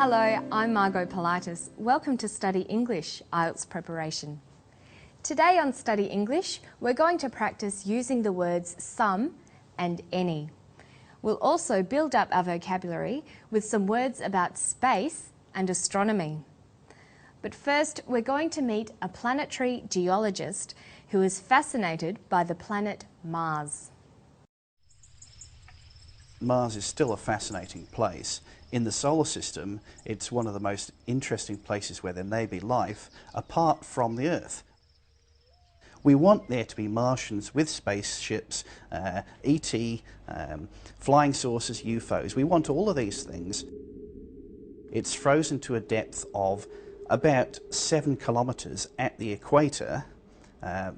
Hello, I'm Margot Politis. Welcome to Study English, IELTS Preparation. Today on Study English, we're going to practice using the words some and any. We'll also build up our vocabulary with some words about space and astronomy. But first, we're going to meet a planetary geologist who is fascinated by the planet Mars. Mars is still a fascinating place. In the solar system, it's one of the most interesting places where there may be life apart from the Earth. We want there to be Martians with spaceships, ET, flying saucers, UFOs. We want all of these things. It's frozen to a depth of about 7 kilometres at the equator,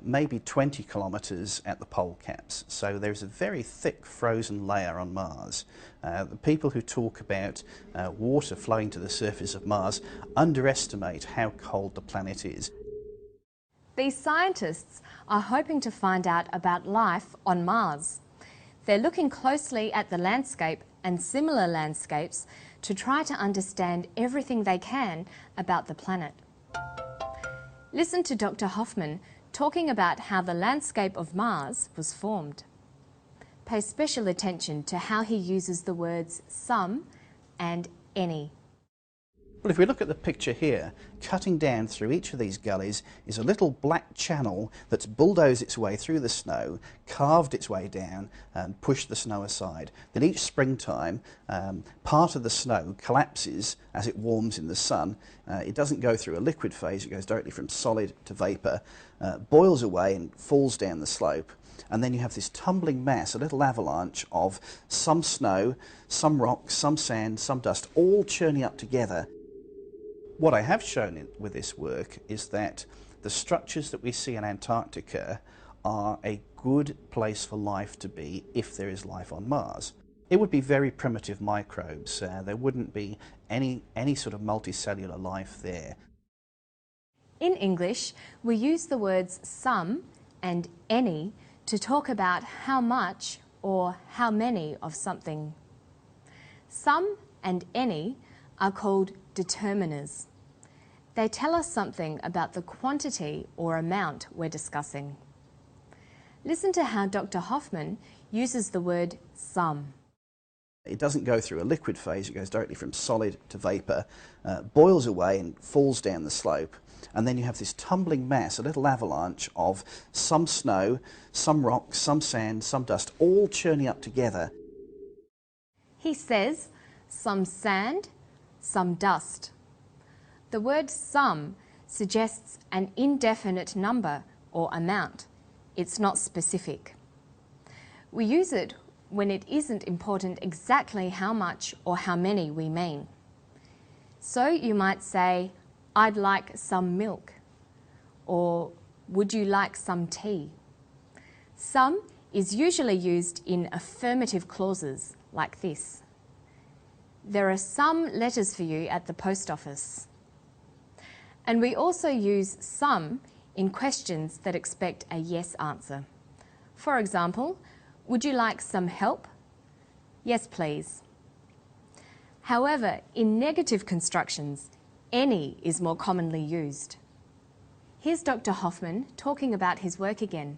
maybe 20 kilometres at the pole caps. So there's a very thick frozen layer on Mars. The people who talk about water flowing to the surface of Mars underestimate how cold the planet is. These scientists are hoping to find out about life on Mars. They're looking closely at the landscape and similar landscapes to try to understand everything they can about the planet. Listen to Dr. Hoffman talking about how the landscape of Mars was formed. Pay special attention to how he uses the words some and any. Well, if we look at the picture here, cutting down through each of these gullies is a little black channel that's bulldozed its way through the snow, carved its way down and pushed the snow aside. Then each springtime, part of the snow collapses as it warms in the sun. It doesn't go through a liquid phase, it goes directly from solid to vapour, boils away and falls down the slope. And then you have this tumbling mass, a little avalanche of some snow, some rock, some sand, some dust, all churning up together. What I have shown with this work is that the structures that we see in Antarctica are a good place for life to be if there is life on Mars. It would be very primitive microbes. There wouldn't be any sort of multicellular life there. In English, we use the words some and any to talk about how much or how many of something. Some and any are called determiners. They tell us something about the quantity or amount we're discussing. Listen to how Dr. Hoffman uses the word some. It doesn't go through a liquid phase, it goes directly from solid to vapour, boils away and falls down the slope. And then you have this tumbling mass, a little avalanche of some snow, some rock, some sand, some dust, all churning up together. He says some sand, some dust. The word some suggests an indefinite number or amount. It's not specific. We use it when it isn't important exactly how much or how many we mean. So you might say, I'd like some milk, or would you like some tea? Some is usually used in affirmative clauses like this. There are some letters for you at the post office. And we also use some in questions that expect a yes answer. For example, would you like some help? Yes, please. However, in negative constructions, any is more commonly used. Here's Dr. Hoffman talking about his work again.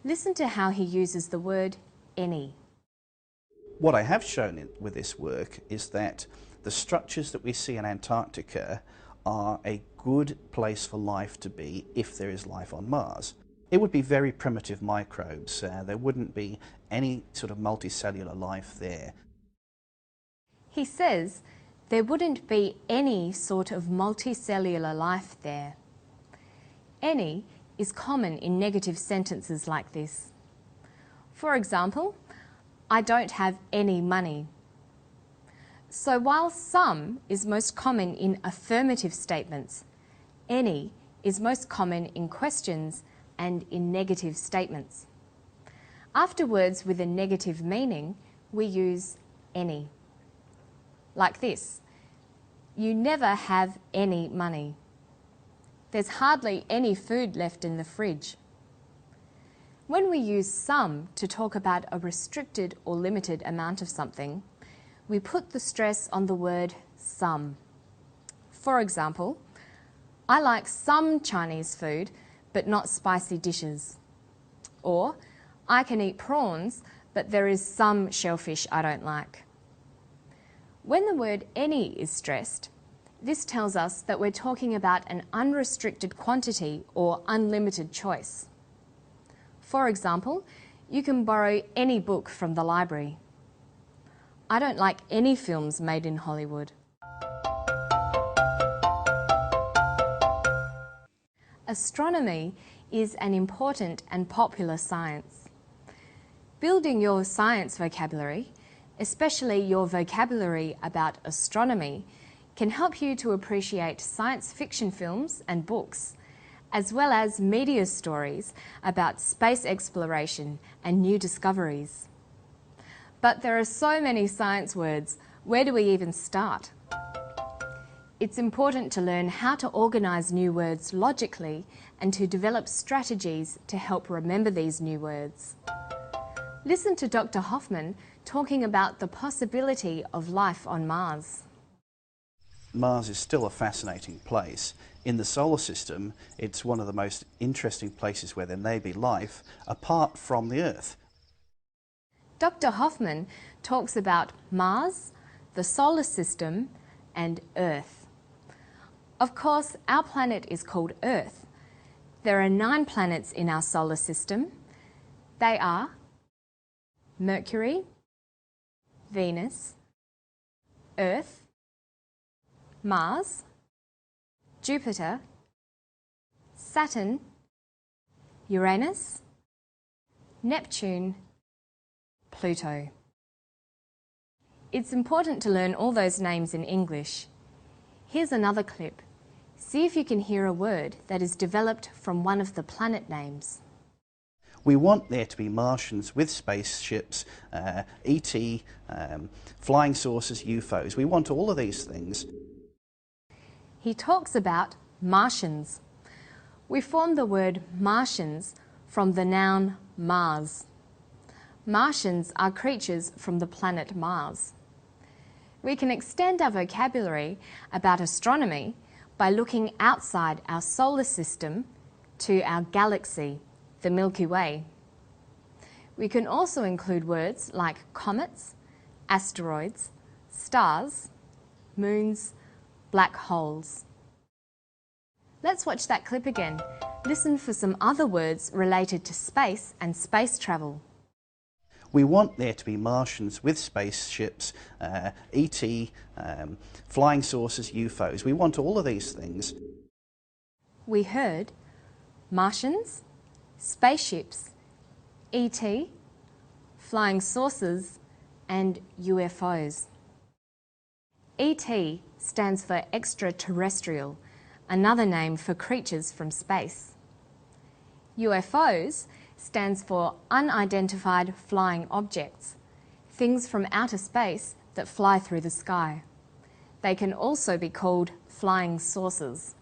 Listen to how he uses the word any. What I have shown with this work is that the structures that we see in Antarctica are a good place for life to be if there is life on Mars. It would be very primitive microbes. There wouldn't be any sort of multicellular life there. He says there wouldn't be any sort of multicellular life there. Any is common in negative sentences like this. For example, I don't have any money. So while some is most common in affirmative statements, any is most common in questions and in negative statements. After words with a negative meaning, we use any. Like this, you never have any money. There's hardly any food left in the fridge. When we use some to talk about a restricted or limited amount of something, we put the stress on the word some. For example, I like some Chinese food, but not spicy dishes. Or, I can eat prawns, but there is some shellfish I don't like. When the word any is stressed, this tells us that we're talking about an unrestricted quantity or unlimited choice. For example, you can borrow any book from the library. I don't like any films made in Hollywood. Astronomy is an important and popular science. Building your science vocabulary, especially your vocabulary about astronomy, can help you to appreciate science fiction films and books, as well as media stories about space exploration and new discoveries. But there are so many science words, where do we even start? It's important to learn how to organise new words logically and to develop strategies to help remember these new words. Listen to Dr. Hoffman talking about the possibility of life on Mars. Mars is still a fascinating place. In the solar system, it's one of the most interesting places where there may be life apart from the Earth. Dr. Hoffman talks about Mars, the solar system, and Earth. Of course, our planet is called Earth. There are 9 planets in our solar system. They are Mercury, Venus, Earth, Mars, Jupiter, Saturn, Uranus, Neptune, Pluto. It's important to learn all those names in English. Here's another clip. See if you can hear a word that is developed from one of the planet names. We want there to be Martians with spaceships, ET, flying saucers, UFOs. We want all of these things. He talks about Martians. We form the word Martians from the noun Mars. Martians are creatures from the planet Mars. We can extend our vocabulary about astronomy by looking outside our solar system to our galaxy, the Milky Way. We can also include words like comets, asteroids, stars, moons, black holes. Let's watch that clip again. Listen for some other words related to space and space travel. We want there to be Martians with spaceships, ET, flying saucers, UFOs. We want all of these things. We heard Martians, spaceships, ET, flying saucers, and UFOs. ET stands for extraterrestrial, another name for creatures from space. UFOs stands for unidentified flying objects, things from outer space that fly through the sky. They can also be called flying saucers.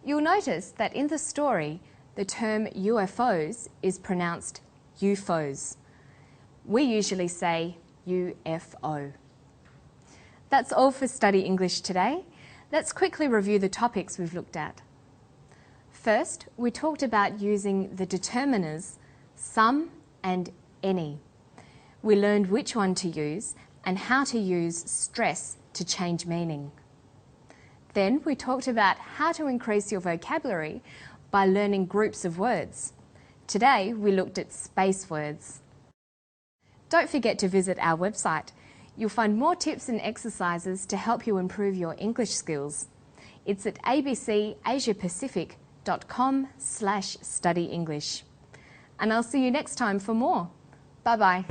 You'll notice that in the story, the term UFOs is pronounced UFOs. We usually say UFO. That's all for Study English today. Let's quickly review the topics we've looked at. First, we talked about using the determiners some and any. We learned which one to use and how to use stress to change meaning. Then we talked about how to increase your vocabulary by learning groups of words. Today we looked at space words. Don't forget to visit our website. You'll find more tips and exercises to help you improve your English skills. It's at abcasiapacific.com/studyenglish. And I'll see you next time for more. Bye-bye.